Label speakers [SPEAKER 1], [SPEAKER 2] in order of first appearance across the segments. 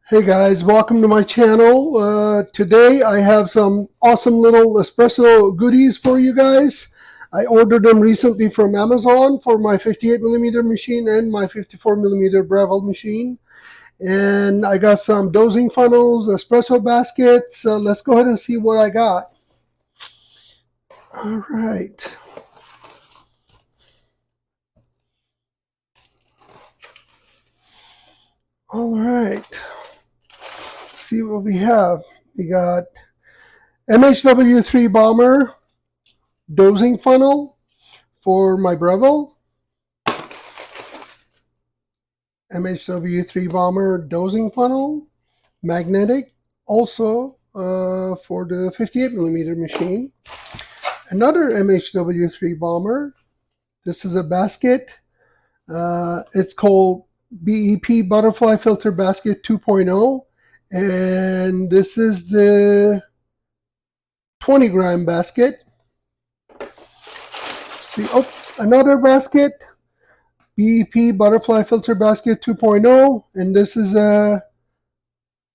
[SPEAKER 1] Hey guys, welcome to my channel. Today I have some awesome little espresso goodies for you guys. I ordered them recently from Amazon for my 58mm machine and my 54mm Breville machine. And I got some dosing funnels, espresso baskets. Let's go ahead and see what I got. All right. All right. See what we have. We got MHW-3BOMBER dosing funnel for my Breville. MHW-3BOMBER dosing funnel, magnetic, also for the 58mm machine. Another MHW-3BOMBER. This is a basket. It's called BEP Butterfly Filter Basket 2.0, and this is the 20-gram basket. See, another basket. BEP Butterfly Filter Basket 2.0, and this is a,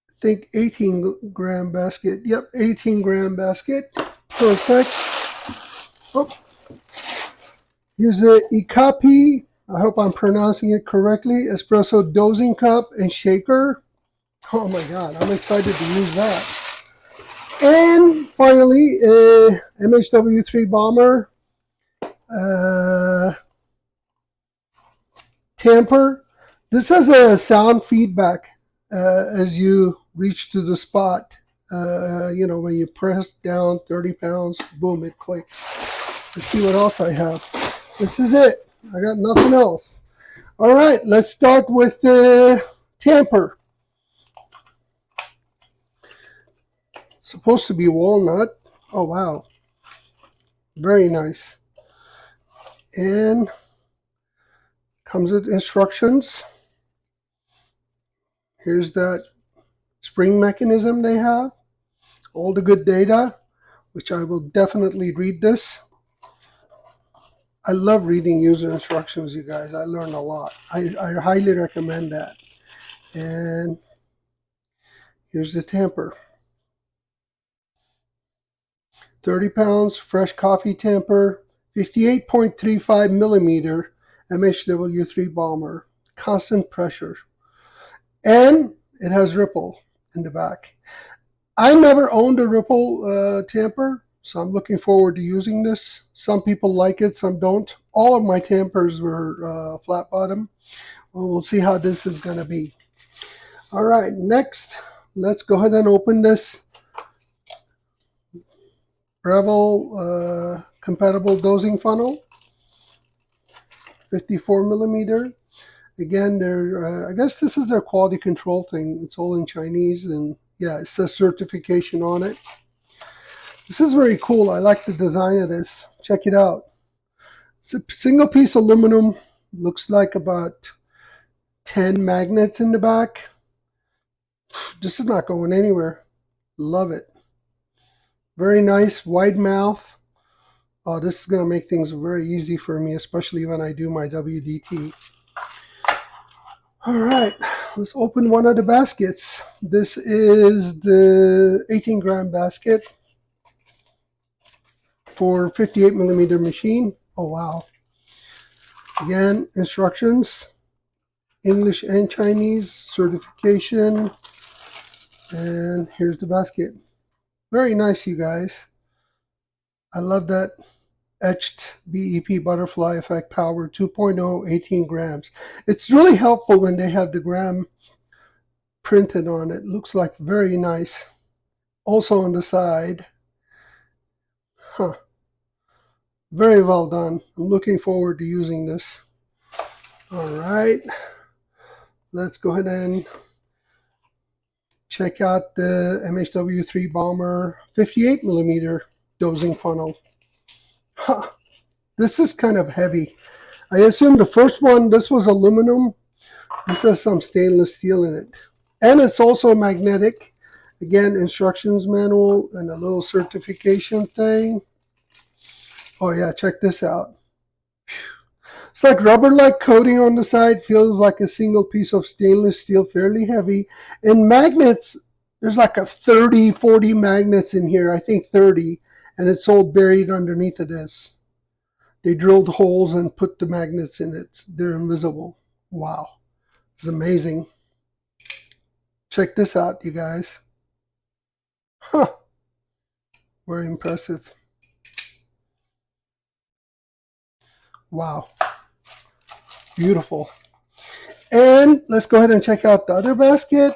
[SPEAKER 1] I think, 18-gram basket. Yep, 18-gram basket. Perfect. Oh, here's a Ikape. I hope I'm pronouncing it correctly. Espresso dosing cup and shaker. Oh my God, I'm excited to use that. And finally, a MHW-3BOMBER tamper. This has a sound feedback as you reach to the spot. When you press down 30 pounds, boom, it clicks. Let's see what else I have. This is it. I got nothing else. All right, let's start with the tamper. Supposed to be walnut. Oh, wow. Very nice. And comes with instructions. Here's that spring mechanism they have. All the good data, which I will definitely read this. I love reading user instructions, you guys. I learn a lot. I highly recommend that. And here's the tamper. 30 pounds, fresh coffee tamper, 58.35 millimeter MHW-3BOMBER, constant pressure. And it has ripple in the back. I never owned a ripple tamper, so I'm looking forward to using this. Some people like it, some don't. All of my tampers were flat bottom. Well, we'll see how this is going to be. All right, next, let's go ahead and open this Breville compatible dosing funnel, 54mm. Again, I guess this is their quality control thing. It's all in Chinese, and yeah, it says certification on it. This is very cool. I like the design of this. Check it out. It's a single piece aluminum. Looks like about 10 magnets in the back. This is not going anywhere. Love it. Very nice, wide mouth. Oh, this is going to make things very easy for me, especially when I do my WDT. All right, let's open one of the baskets. This is the 18-gram basket for 58mm machine. Oh, wow. Again, instructions, English and Chinese, certification, and here's the basket. Very nice, you guys. I love that etched BEP Butterfly Effect Power 2.0, 18 grams. It's really helpful when they have the gram printed on it. Looks like very nice. Also on the side. Huh. Very well done. I'm looking forward to using this. All right. Let's go ahead and check out the MHW-3BOMBER 58mm dosing funnel. Huh. This is kind of heavy. I assume the first one, this was aluminum. This has some stainless steel in it. And it's also magnetic. Again, instructions manual and a little certification thing. Oh yeah, check this out. It's like rubber-like coating on the side, feels like a single piece of stainless steel, fairly heavy. And magnets, there's like a 30, 40 magnets in here, I think 30, and it's all buried underneath of this. They drilled holes and put the magnets in it. They're invisible. Wow. It's amazing. Check this out, you guys. Huh. Very impressive. Wow. Beautiful. And let's go ahead and check out the other basket.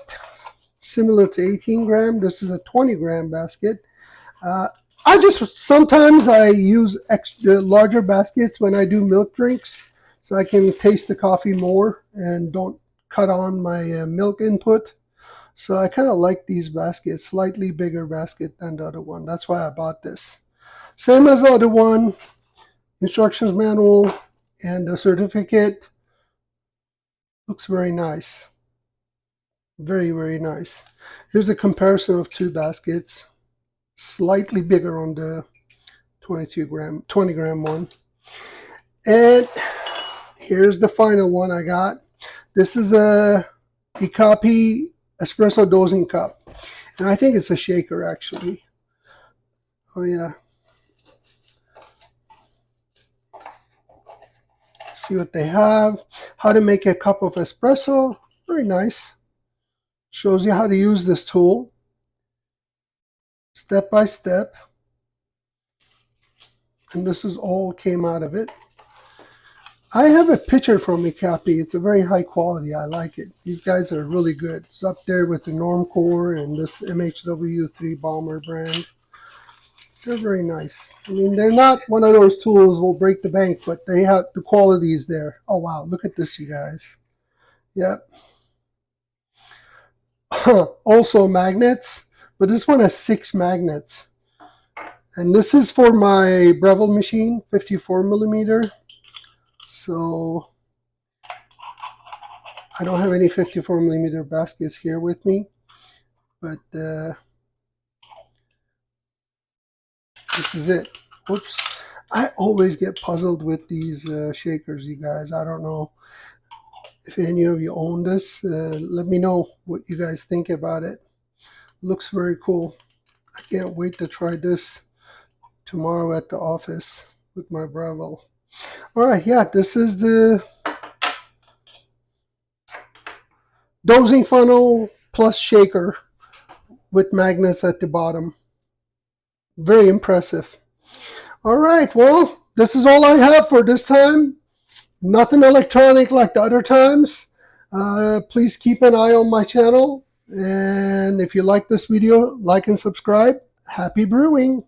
[SPEAKER 1] Similar to 18 gram. This is a 20 gram basket. Sometimes I use extra larger baskets when I do milk drinks, so I can taste the coffee more and don't cut on my milk input. So I kind of like these baskets, slightly bigger basket than the other one. That's why I bought this. Same as the other one, instructions manual and the certificate. Looks very nice. Very, very nice. Here's a comparison of two baskets. Slightly bigger on the 20 gram one. And here's the final one I got. This is a Ikape espresso dosing cup. And I think it's a shaker, actually. Oh, yeah. See what they have. How to make a cup of espresso. Very nice. Shows you how to use this tool. Step by step. And this is all came out of it. I have a picture from Ikape. It's a very high quality. I like it. These guys are really good. It's up there with the Normcore and this MHW-3BOMBER brand. They're very nice. I mean, they're not one of those tools will break the bank, but they have the quality is there. Oh, wow. Look at this, you guys. Yep. Also magnets, but this one has 6 magnets. And this is for my Breville machine, 54 millimeter. So I don't have any 54 millimeter baskets here with me, but this is it. Oops. I always get puzzled with these shakers, you guys. I don't know if any of you own this. Let me know what you guys think about it. Looks very cool. I can't wait to try this tomorrow at the office with my Breville. All right, yeah, this is the dosing funnel plus shaker with magnets at the bottom. Very impressive. All right, well, this is all I have for this time. Nothing electronic like the other times. Please keep an eye on my channel. And if you like this video, like and subscribe. Happy brewing.